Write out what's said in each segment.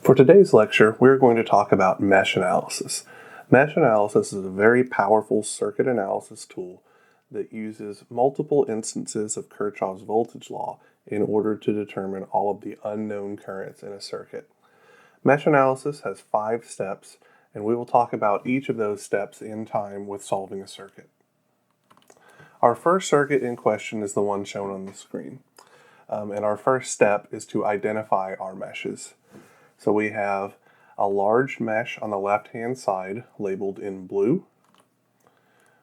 For today's lecture, we're going to talk about mesh analysis. Mesh analysis is a very powerful circuit analysis tool that uses multiple instances of Kirchhoff's voltage law in order to determine all of the unknown currents in a circuit. Mesh analysis has 5 steps, and we will talk about each of those steps in time with solving a circuit. Our first circuit in question is the one shown on the screen. And our first step is to identify our meshes. So we have a large mesh on the left-hand side labeled in blue.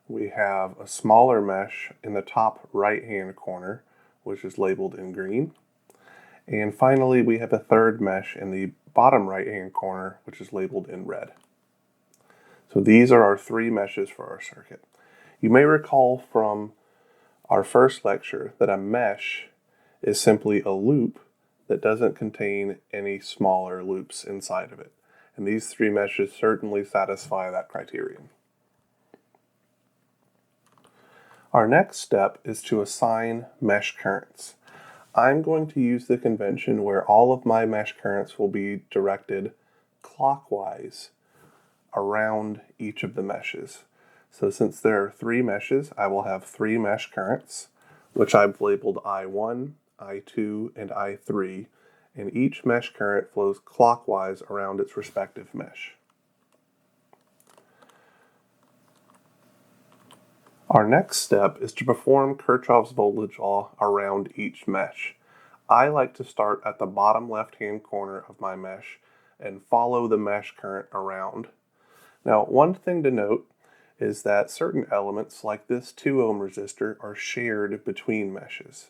We have a smaller mesh in the top right-hand corner, which is labeled in green. And finally, we have a third mesh in the bottom right-hand corner, which is labeled in red. So these are our 3 meshes for our circuit. You may recall from our first lecture that a mesh is simply a loop that doesn't contain any smaller loops inside of it. And these 3 meshes certainly satisfy that criterion. Our next step is to assign mesh currents. I'm going to use the convention where all of my mesh currents will be directed clockwise around each of the meshes. So since there are 3 meshes, I will have 3 mesh currents, which I've labeled I1, I2, and I3, and each mesh current flows clockwise around its respective mesh. Our next step is to perform Kirchhoff's voltage law around each mesh. I like to start at the bottom left-hand corner of my mesh and follow the mesh current around. Now, one thing to note is that certain elements, like this 2 ohm resistor, are shared between meshes.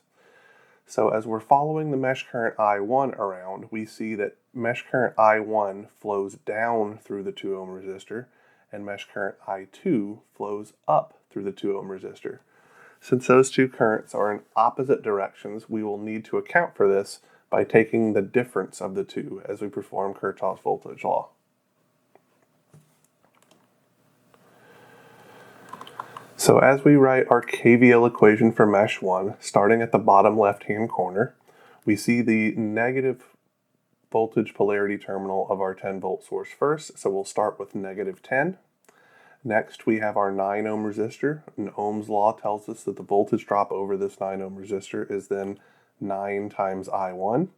So as we're following the mesh current I1 around, we see that mesh current I1 flows down through the 2 ohm resistor, and mesh current I2 flows up through the 2 ohm resistor. Since those 2 currents are in opposite directions, we will need to account for this by taking the difference of the 2 as we perform Kirchhoff's voltage law. So as we write our KVL equation for mesh 1, starting at the bottom left-hand corner, we see the negative voltage polarity terminal of our 10-volt source first, so we'll start with negative 10. Next, we have our 9 ohm resistor, and Ohm's law tells us that the voltage drop over this 9 ohm resistor is then 9 times I1.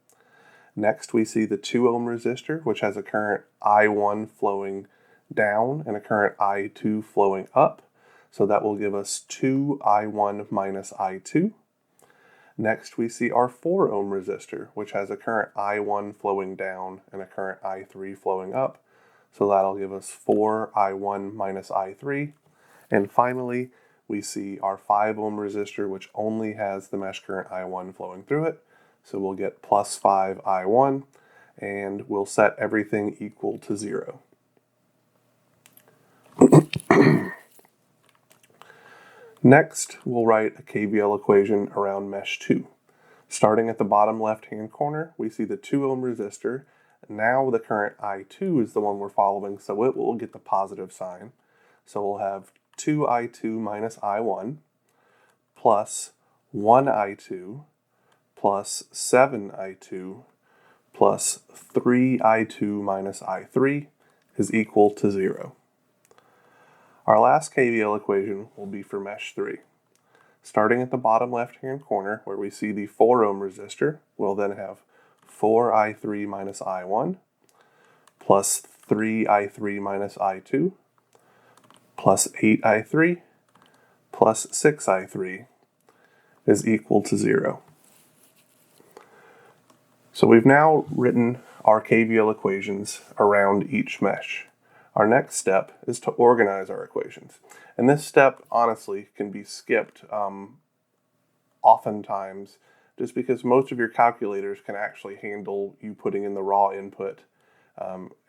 Next, we see the 2 ohm resistor, which has a current I1 flowing down and a current I2 flowing up. So that will give us 2 I1 minus I2. Next, we see our 4 ohm resistor, which has a current I1 flowing down and a current I3 flowing up. So that'll give us 4 I1 minus I3. And finally, we see our 5 ohm resistor, which only has the mesh current I1 flowing through it. So we'll get plus 5 I1, and we'll set everything equal to 0. Next, we'll write a KVL equation around mesh 2. Starting at the bottom left-hand corner, we see the 2 ohm resistor. Now the current I2 is the one we're following, so it will get the positive sign. So we'll have 2 I2 minus I1 plus 1 I2 plus 7 I2 plus 3 I2 minus I3 is equal to 0. Our last KVL equation will be for mesh 3. Starting at the bottom left-hand corner where we see the 4 ohm resistor, we'll then have 4 I3 minus I1 plus 3 I3 minus I2 plus 8 I3 plus 6 I3 is equal to 0. So we've now written our KVL equations around each mesh. Our next step is to organize our equations. And this step, honestly, can be skipped oftentimes just because most of your calculators can actually handle you putting in the raw input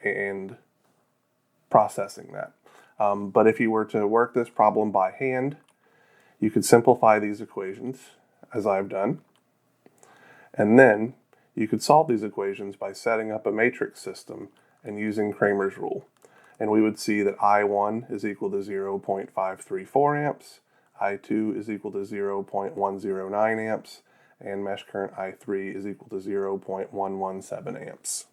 and processing that. But if you were to work this problem by hand, you could simplify these equations, as I've done, and then you could solve these equations by setting up a matrix system and using Cramer's rule. And we would see that I1 is equal to 0.534 amps, I2 is equal to 0.109 amps, and mesh current I3 is equal to 0.117 amps.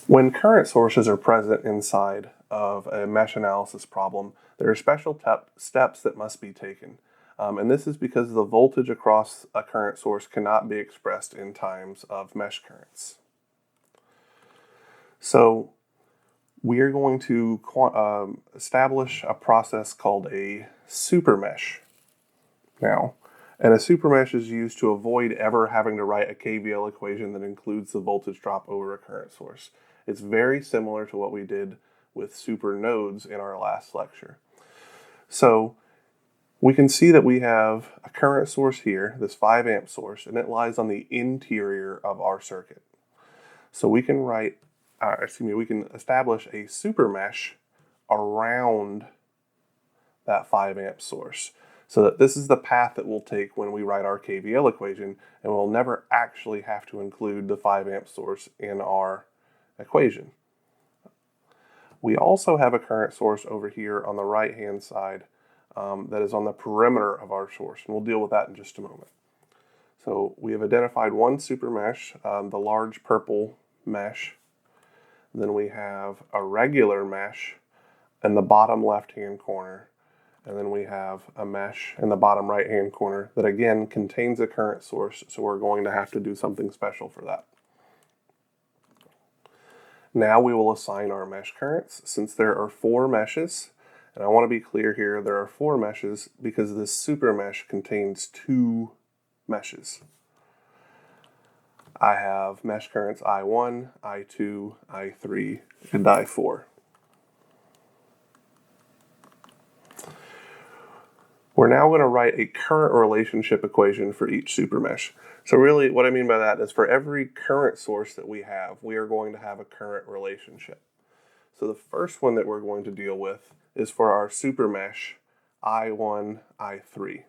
When current sources are present inside of a mesh analysis problem, there are special steps that must be taken. And this is because the voltage across a current source cannot be expressed in times of mesh currents. So we are going to establish a process called a supermesh now. And a supermesh is used to avoid ever having to write a KVL equation that includes the voltage drop over a current source. It's very similar to what we did with super nodes in our last lecture. So we can see that we have a current source here, this 5 amp source, and it lies on the interior of our circuit. So we can we can establish a supermesh around that 5 amp source. So that this is the path that we'll take when we write our KVL equation, and we'll never actually have to include the 5 amp source in our equation. We also have a current source over here on the right hand side that is on the perimeter of our source, and we'll deal with that in just a moment. So we have identified one supermesh, the large purple mesh. Then we have a regular mesh in the bottom left hand corner. And then we have a mesh in the bottom right hand corner that again contains a current source, so we're going to have to do something special for that. Now we will assign our mesh currents. Since there are 4 meshes, and I want to be clear here, there are 4 meshes because this super mesh contains 2 meshes. I have mesh currents I1, I2, I3, and I4. We're now going to write a current relationship equation for each supermesh. So really what I mean by that is for every current source that we have, we are going to have a current relationship. So the first one that we're going to deal with is for our supermesh I1, I3.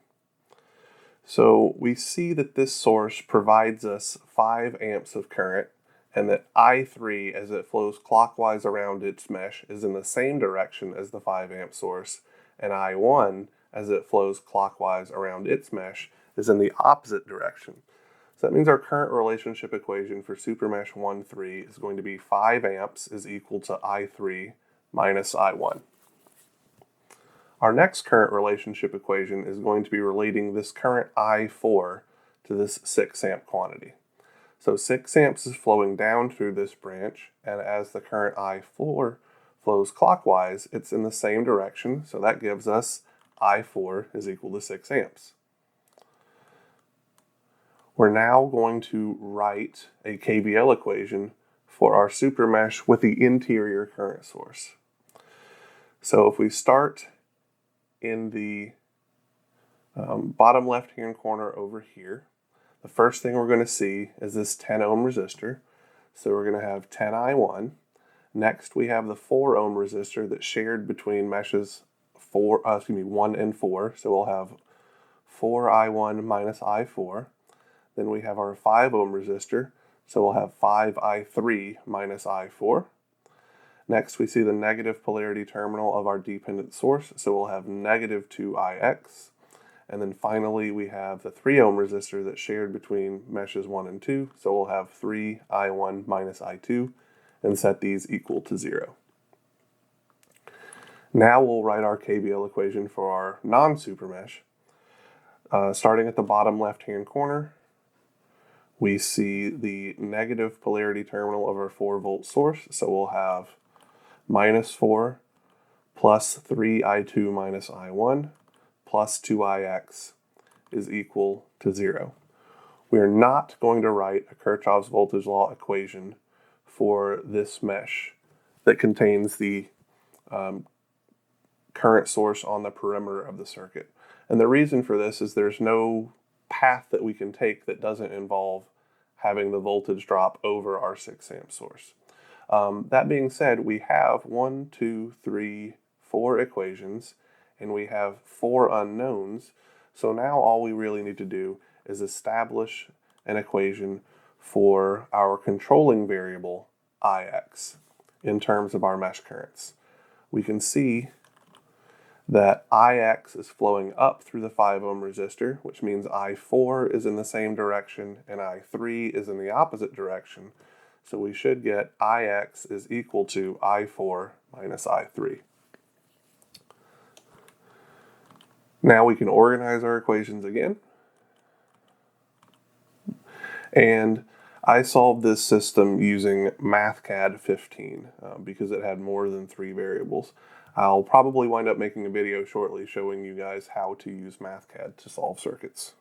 So we see that this source provides us 5 amps of current, and that I3, as it flows clockwise around its mesh, is in the same direction as the 5 amp source, and I1, as it flows clockwise around its mesh, is in the opposite direction. So that means our current relationship equation for supermesh 1,3 is going to be 5 amps is equal to I3 minus I1. Our next current relationship equation is going to be relating this current I4 to this 6 amp quantity. So 6 amps is flowing down through this branch, and as the current I4 flows clockwise, it's in the same direction, so that gives us I4 is equal to 6 amps. We're now going to write a KVL equation for our supermesh with the interior current source. So if we start in the bottom left-hand corner over here, the first thing we're going to see is this 10 ohm resistor. So we're going to have 10 I1. Next we have the 4 ohm resistor that's shared between meshes 1 and 4. So we'll have 4 I1 minus I4. Then we have our 5 ohm resistor. So we'll have 5 I3 minus I4. Next we see the negative polarity terminal of our dependent source. So we'll have negative 2 IX. And then finally we have the 3 ohm resistor that's shared between meshes 1 and 2. So we'll have 3 I1 minus I2 and set these equal to 0. Now we'll write our KVL equation for our non-supermesh. Starting at the bottom left-hand corner, we see the negative polarity terminal of our 4 volt source. So we'll have minus 4 plus 3 I2 minus I1 plus 2 IX is equal to 0. We are not going to write a Kirchhoff's voltage law equation for this mesh that contains the current source on the perimeter of the circuit. And the reason for this is there's no path that we can take that doesn't involve having the voltage drop over our 6 amp source. That being said, we have 1, 2, 3, 4 equations, and we have 4 unknowns. So now all we really need to do is establish an equation for our controlling variable Ix in terms of our mesh currents. We can see that Ix is flowing up through the 5 ohm resistor, which means I4 is in the same direction and I3 is in the opposite direction. So we should get Ix is equal to I4 minus I3. Now we can organize our equations again. And I solved this system using MathCAD 15 because it had more than 3 variables. I'll probably wind up making a video shortly showing you guys how to use MathCAD to solve circuits.